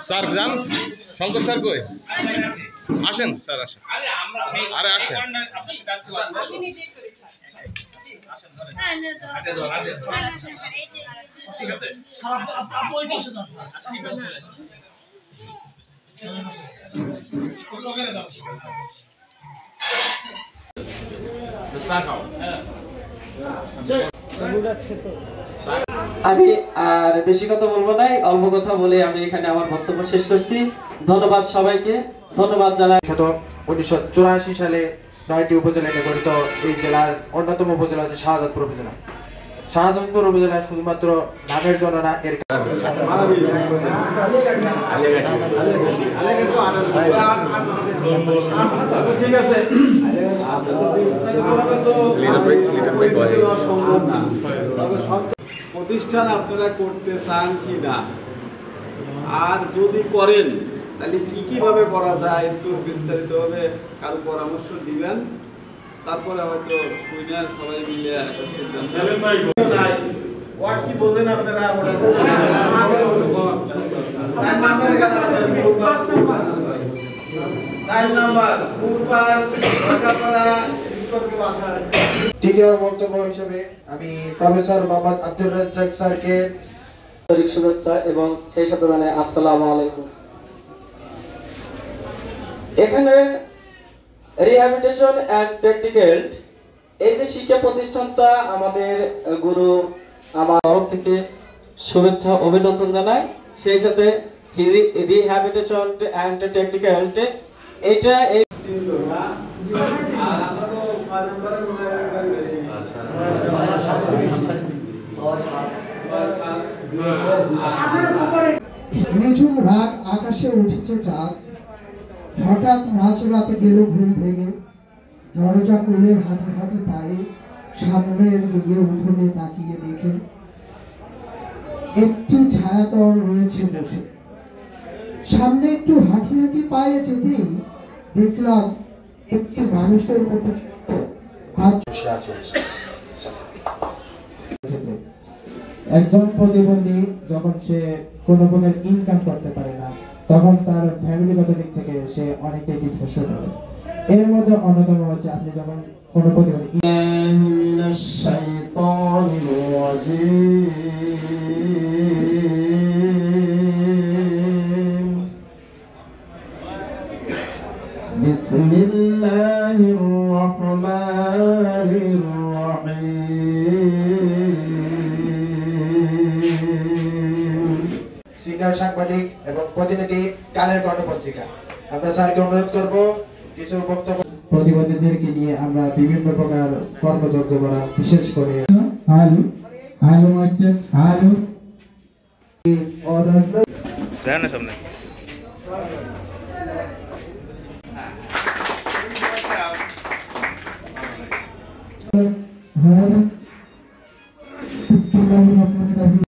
Sir যান, Shankar sir কই? আসেন স্যার, আসেন। আরে আসেন। আমি আর বেশি কথা বলবো না, অল্প কথা বলে আমি এখানে আমার বক্তব্য শেষ করছি। ধন্যবাদ সবাইকে, ধন্যবাদ জানাই। 1984 সালে 9টি উপজেলা নিয়ে গঠিত এই জেলার অন্যতম উপজেলা হচ্ছে শাহজাদপুর উপজেলা। শাহজাদপুর উপজেলা শুধুমাত্র নামের জন্য না, এর ঠিক আছে প্রতিষ্ঠান আপনারা করতে চান কি না, আর যদি করেন তাহলে কি ভাবে করা যায় একটু বিস্তারিতভাবে কারো পরামর্শ দিবেন, তারপরে হয়তো শুনে সবাই মিলে একটা সিদ্ধান্ত নাই। ওয়ার্ড কি বোঝেন আপনারা? তৃতীয় বক্তব্য হিসেবে আমি প্রফেসর মোহাম্মদ আব্দুর রাজ্জাক স্যারকে শুভেচ্ছা এবং সেই সাথে জানাই আসসালামু আলাইকুম। এখানে রিহ্যাবিলিটেশন এন্ড প্র্যাকটিক্যাল এই যে শিক্ষা প্রতিষ্ঠানটা আমাদের গুরু আমার তরফ থেকে শুভেচ্ছা অভিনন্দন জানাই। সেই সাথে রিহ্যাবিলিটেশন এন্ড প্র্যাকটিক্যাল এটা নিঝুম রাত, আকাশে উঠেছে চাঁদ, হঠাৎ মাঝরাতে গেল ঘুম ভেঙে, দরজা খুলে হাঁটি হাঁটি পায়ে সামনের দিকে উঠোনে তাকিয়ে দেখে একটি ছায়াতল রয়েছে বসে। সামনে একটু হাঁটি হাঁটি পায়ে যেতেই দেখলাম একটি মানুষের মতো একজন প্রতিবন্ধী যখন সে কোনো প্রকার ইনকাম করতে পারে না, তখন তার ফ্যামিলিগত দিক থেকে সে অনেকটাই ডিপ্রেশন হবে। এর মধ্যে অন্যতম হচ্ছে আপনি যখন কোনো প্রতিবন্ধী বিসমিল্লাহির রহমানির রহিম। সিনিয়র সাংবাদিক এবং প্রতিনিধি কালের কণ্ঠ পত্রিকা, আমরা স্যারকে অনুরোধ করব কিছু বক্তব্য। প্রতিবন্ধীদেরকে নিয়ে আমরা বিভিন্ন প্রকার কর্মযজ্ঞ করা, বিশেষ করে সামনে